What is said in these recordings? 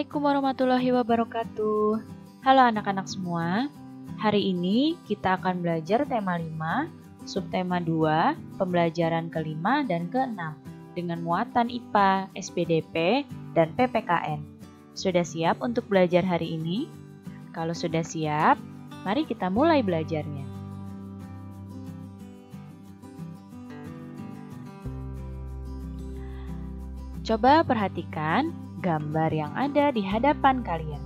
Assalamualaikum warahmatullahi wabarakatuh. Halo anak-anak semua. Hari ini kita akan belajar tema 5, subtema 2, pembelajaran ke-5 dan ke-6 dengan muatan IPA, SPDP, dan PPKN. Sudah siap untuk belajar hari ini? Kalau sudah siap, mari kita mulai belajarnya. Coba perhatikan gambar yang ada di hadapan kalian.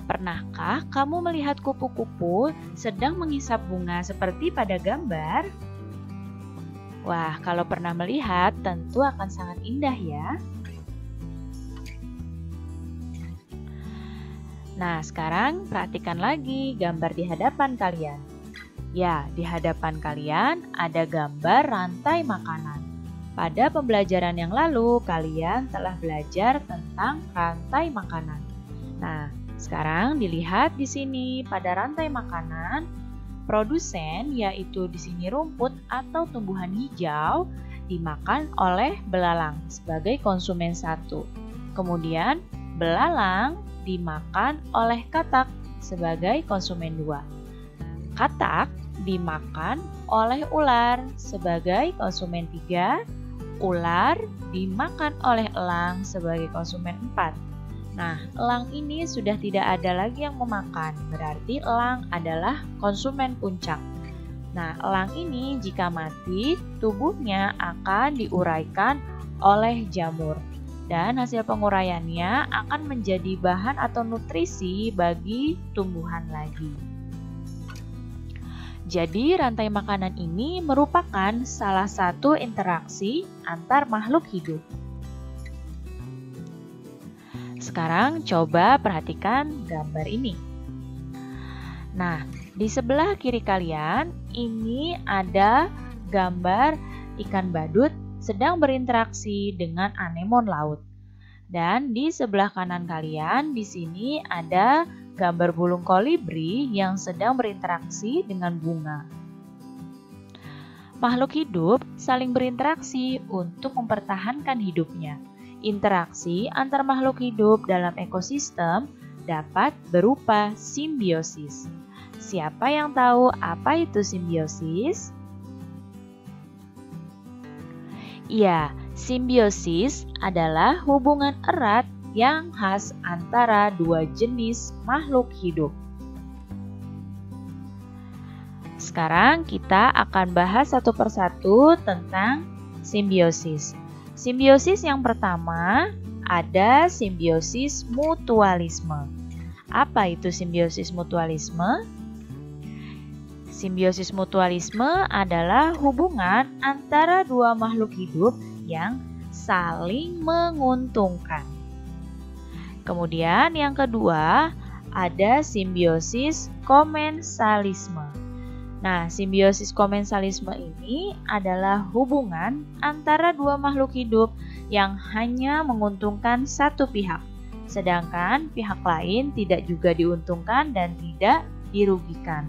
Pernahkah kamu melihat kupu-kupu sedang menghisap bunga seperti pada gambar? Wah, kalau pernah melihat, tentu akan sangat indah ya. Nah, sekarang perhatikan lagi gambar di hadapan kalian. Ya, di hadapan kalian ada gambar rantai makanan. Pada pembelajaran yang lalu, kalian telah belajar tentang rantai makanan. Nah, sekarang dilihat di sini pada rantai makanan, produsen yaitu di sini rumput atau tumbuhan hijau dimakan oleh belalang sebagai konsumen 1. Kemudian, belalang dimakan oleh katak sebagai konsumen 2. Katak dimakan oleh ular sebagai konsumen 3. Ular dimakan oleh elang sebagai konsumen 4. Nah, elang ini sudah tidak ada lagi yang memakan, berarti elang adalah konsumen puncak. Nah, elang ini jika mati, tubuhnya akan diuraikan oleh jamur. Dan hasil penguraiannya akan menjadi bahan atau nutrisi bagi tumbuhan lagi. Jadi, rantai makanan ini merupakan salah satu interaksi antar makhluk hidup. Sekarang coba perhatikan gambar ini. Nah, di sebelah kiri kalian ini ada gambar ikan badut sedang berinteraksi dengan anemon laut. Dan di sebelah kanan kalian di sini ada gambar burung kolibri yang sedang berinteraksi dengan bunga. Makhluk hidup saling berinteraksi untuk mempertahankan hidupnya. Interaksi antar makhluk hidup dalam ekosistem dapat berupa simbiosis. Siapa yang tahu apa itu simbiosis? Ya, simbiosis adalah hubungan erat yang khas antara dua jenis makhluk hidup. Sekarang kita akan bahas satu persatu tentang simbiosis. Simbiosis yang pertama ada simbiosis mutualisme. Apa itu simbiosis mutualisme? Simbiosis mutualisme adalah hubungan antara dua makhluk hidup yang saling menguntungkan. Kemudian yang kedua ada simbiosis komensalisme. Nah, simbiosis komensalisme ini adalah hubungan antara dua makhluk hidup yang hanya menguntungkan satu pihak, sedangkan pihak lain tidak juga diuntungkan dan tidak dirugikan.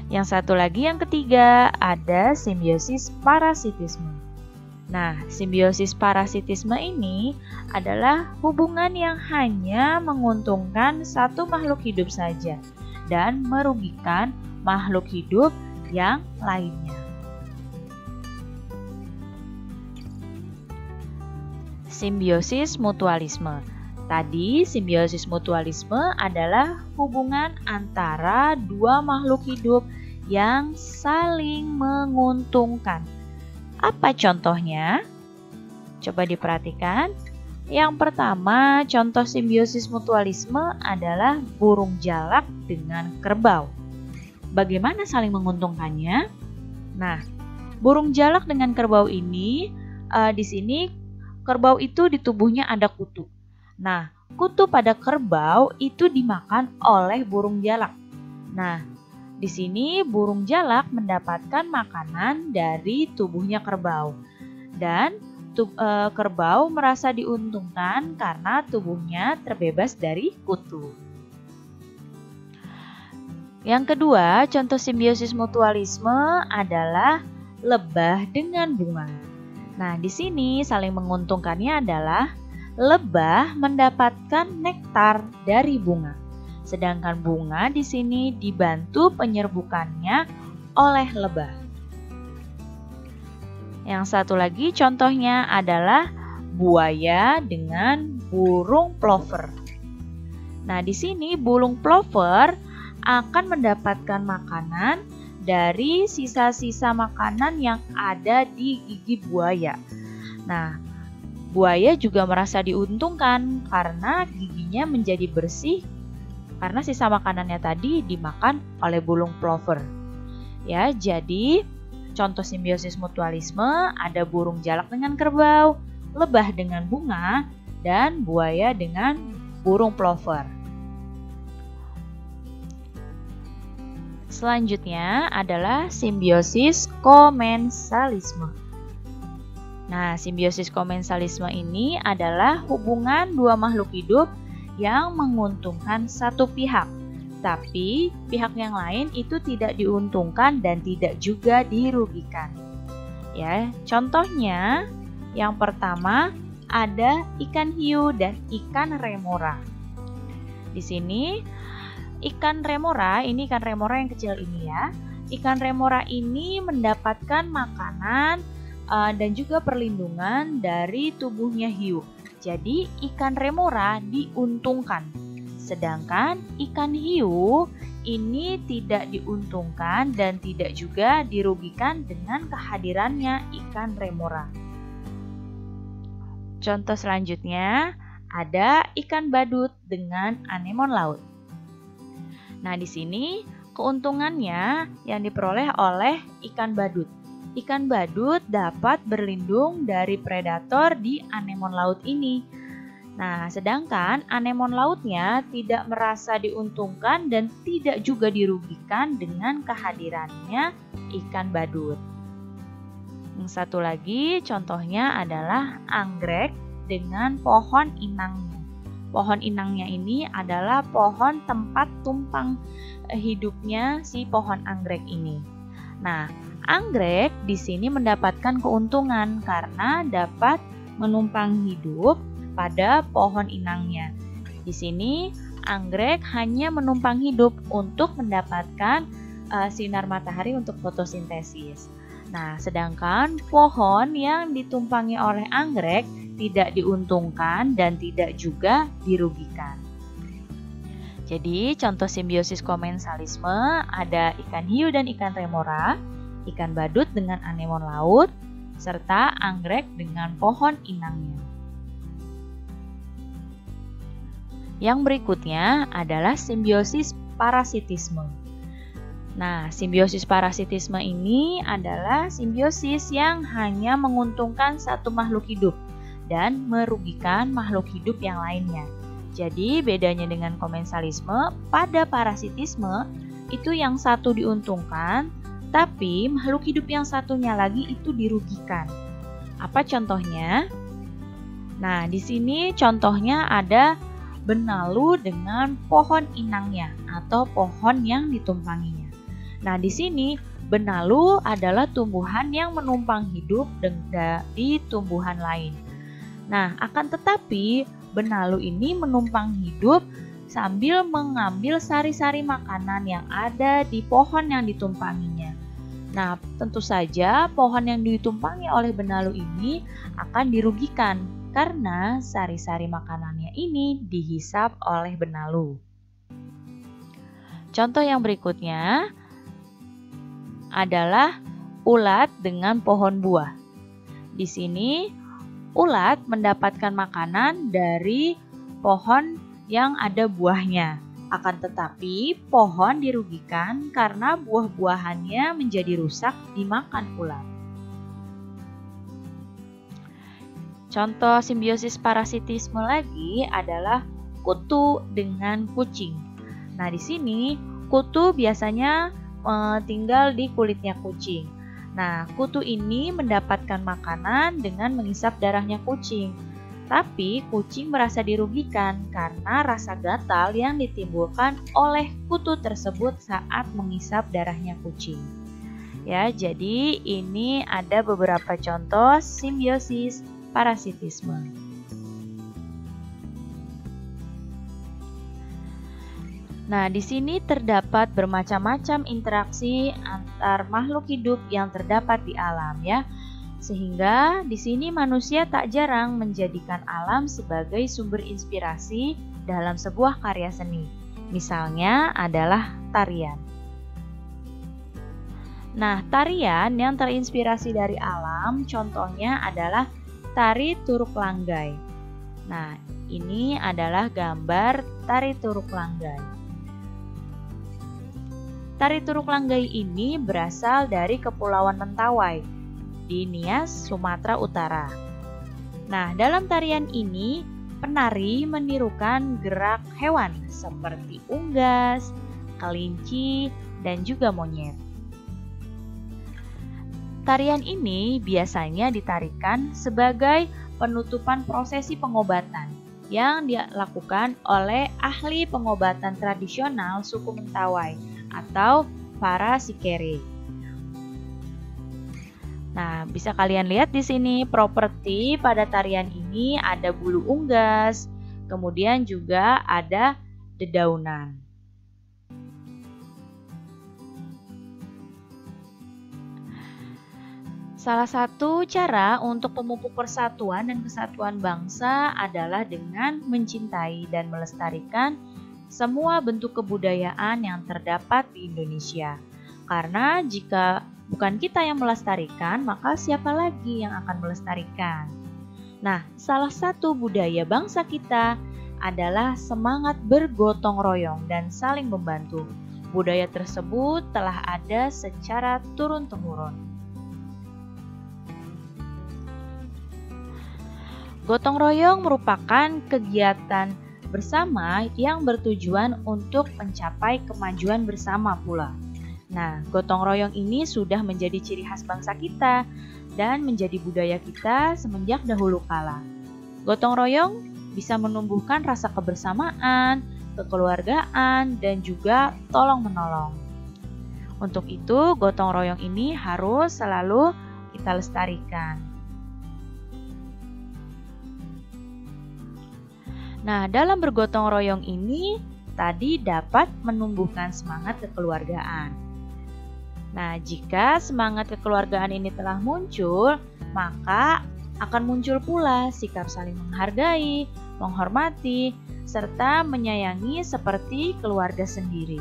Yang satu lagi yang ketiga ada simbiosis parasitisme. Nah, simbiosis parasitisme ini adalah hubungan yang hanya menguntungkan satu makhluk hidup saja dan merugikan makhluk hidup yang lainnya. Simbiosis mutualisme. Tadi, simbiosis mutualisme adalah hubungan antara dua makhluk hidup yang saling menguntungkan. Apa contohnya? Coba diperhatikan. Yang pertama, contoh simbiosis mutualisme adalah burung jalak dengan kerbau. Bagaimana saling menguntungkannya? Nah, burung jalak dengan kerbau ini, di sini kerbau itu di tubuhnya ada kutu. Nah, kutu pada kerbau itu dimakan oleh burung jalak. Nah, di sini burung jalak mendapatkan makanan dari tubuhnya kerbau. Dan kerbau merasa diuntungkan karena tubuhnya terbebas dari kutu. Yang kedua, contoh simbiosis mutualisme adalah lebah dengan bunga. Nah, di sini saling menguntungkannya adalah lebah mendapatkan nektar dari bunga. Sedangkan bunga di sini dibantu penyerbukannya oleh lebah. Yang satu lagi contohnya adalah buaya dengan burung plover. Nah, di sini burung plover akan mendapatkan makanan dari sisa-sisa makanan yang ada di gigi buaya. Nah, buaya juga merasa diuntungkan karena giginya menjadi bersih karena sisa makanannya tadi dimakan oleh burung plover. Ya, jadi contoh simbiosis mutualisme ada burung jalak dengan kerbau, lebah dengan bunga, dan buaya dengan burung plover. Selanjutnya adalah simbiosis komensalisme. Nah, simbiosis komensalisme ini adalah hubungan dua makhluk hidup yang menguntungkan satu pihak, tapi pihak yang lain itu tidak diuntungkan dan tidak juga dirugikan. Ya, contohnya yang pertama ada ikan hiu dan ikan remora. Di sini ikan remora yang kecil ini ya. Ikan remora ini mendapatkan makanan dan juga perlindungan dari tubuhnya hiu. Jadi ikan remora diuntungkan. Sedangkan ikan hiu ini tidak diuntungkan dan tidak juga dirugikan dengan kehadirannya ikan remora. Contoh selanjutnya ada ikan badut dengan anemon laut. Nah, di sini keuntungannya yang diperoleh oleh ikan badut. Ikan badut dapat berlindung dari predator di anemon laut ini. Nah, sedangkan anemon lautnya tidak merasa diuntungkan dan tidak juga dirugikan dengan kehadirannya ikan badut. Yang satu lagi contohnya adalah anggrek dengan pohon inangnya. Pohon inangnya ini adalah pohon tempat tumpang hidupnya si pohon anggrek ini. Nah, anggrek di sini mendapatkan keuntungan karena dapat menumpang hidup pada pohon inangnya. Di sini anggrek hanya menumpang hidup untuk mendapatkan sinar matahari untuk fotosintesis. Nah, sedangkan pohon yang ditumpangi oleh anggrek tidak diuntungkan dan tidak juga dirugikan. Jadi, contoh simbiosis komensalisme ada ikan hiu dan ikan remora, ikan badut dengan anemon laut, serta anggrek dengan pohon inangnya. Yang berikutnya adalah simbiosis parasitisme. Nah, simbiosis parasitisme ini adalah simbiosis yang hanya menguntungkan satu makhluk hidup dan merugikan makhluk hidup yang lainnya. Jadi, bedanya dengan komensalisme, pada parasitisme itu yang satu diuntungkan, tapi makhluk hidup yang satunya lagi itu dirugikan. Apa contohnya? Nah, di sini contohnya ada benalu dengan pohon inangnya atau pohon yang ditumpanginya. Nah, di sini benalu adalah tumbuhan yang menumpang hidup di tumbuhan lain. Nah, akan tetapi benalu ini menumpang hidup sambil mengambil sari-sari makanan yang ada di pohon yang ditumpanginya. Nah, tentu saja pohon yang ditumpangi oleh benalu ini akan dirugikan karena sari-sari makanannya ini dihisap oleh benalu. Contoh yang berikutnya adalah ulat dengan pohon buah. Di sini ulat mendapatkan makanan dari pohon yang ada buahnya. Akan tetapi pohon dirugikan karena buah-buahannya menjadi rusak dimakan ulat. Contoh simbiosis parasitisme lagi adalah kutu dengan kucing. Nah, di sini kutu biasanya tinggal di kulitnya kucing. Nah, kutu ini mendapatkan makanan dengan menghisap darahnya kucing. Tapi kucing merasa dirugikan karena rasa gatal yang ditimbulkan oleh kutu tersebut saat menghisap darahnya kucing. Ya, jadi ini ada beberapa contoh simbiosis parasitisme. Nah, di sini terdapat bermacam-macam interaksi antar makhluk hidup yang terdapat di alam ya. Sehingga di sini manusia tak jarang menjadikan alam sebagai sumber inspirasi dalam sebuah karya seni. Misalnya adalah tarian. Nah, tarian yang terinspirasi dari alam contohnya adalah tari Turuk Langgai. Nah, ini adalah gambar tari Turuk Langgai. Tari Turuk Langgai ini berasal dari Kepulauan Mentawai di Nias, Sumatera Utara. Nah, dalam tarian ini, penari menirukan gerak hewan seperti unggas, kelinci, dan juga monyet. Tarian ini biasanya ditarikan sebagai penutupan prosesi pengobatan yang dilakukan oleh ahli pengobatan tradisional suku Mentawai atau para sikere. Nah, bisa kalian lihat di sini properti pada tarian ini ada bulu unggas, kemudian juga ada dedaunan. Salah satu cara untuk memupuk persatuan dan kesatuan bangsa adalah dengan mencintai dan melestarikan semua bentuk kebudayaan yang terdapat di Indonesia. Karena jika bukan kita yang melestarikan, maka siapa lagi yang akan melestarikan? Nah, salah satu budaya bangsa kita adalah semangat bergotong royong dan saling membantu. Budaya tersebut telah ada secara turun-temurun. Gotong royong merupakan kegiatan bersama yang bertujuan untuk mencapai kemajuan bersama pula. Nah, gotong royong ini sudah menjadi ciri khas bangsa kita dan menjadi budaya kita semenjak dahulu kala. Gotong royong bisa menumbuhkan rasa kebersamaan, kekeluargaan, dan juga tolong-menolong. Untuk itu, gotong royong ini harus selalu kita lestarikan. Nah, dalam bergotong royong ini tadi dapat menumbuhkan semangat kekeluargaan. Nah, jika semangat kekeluargaan ini telah muncul, maka akan muncul pula sikap saling menghargai, menghormati, serta menyayangi seperti keluarga sendiri.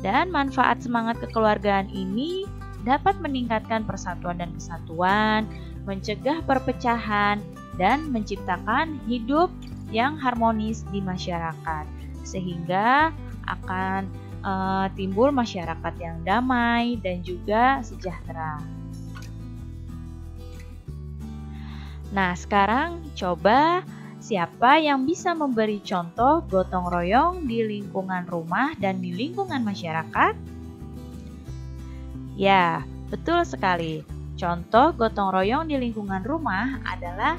Dan manfaat semangat kekeluargaan ini dapat meningkatkan persatuan dan kesatuan, mencegah perpecahan, dan menciptakan hidup yang harmonis di masyarakat, sehingga akan timbul masyarakat yang damai dan juga sejahtera. Nah, sekarang coba siapa yang bisa memberi contoh gotong royong di lingkungan rumah dan di lingkungan masyarakat? Ya, betul sekali. Contoh gotong royong di lingkungan rumah adalah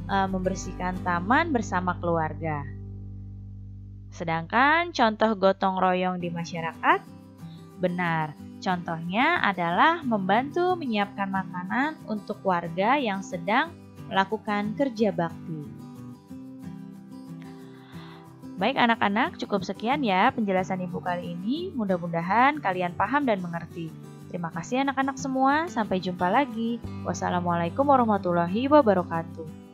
membersihkan taman bersama keluarga. Sedangkan contoh gotong royong di masyarakat, benar, contohnya adalah membantu menyiapkan makanan untuk warga yang sedang melakukan kerja bakti. Baik anak-anak, cukup sekian ya penjelasan Ibu kali ini. Mudah-mudahan kalian paham dan mengerti. Terima kasih anak-anak semua, sampai jumpa lagi. Wassalamualaikum warahmatullahi wabarakatuh.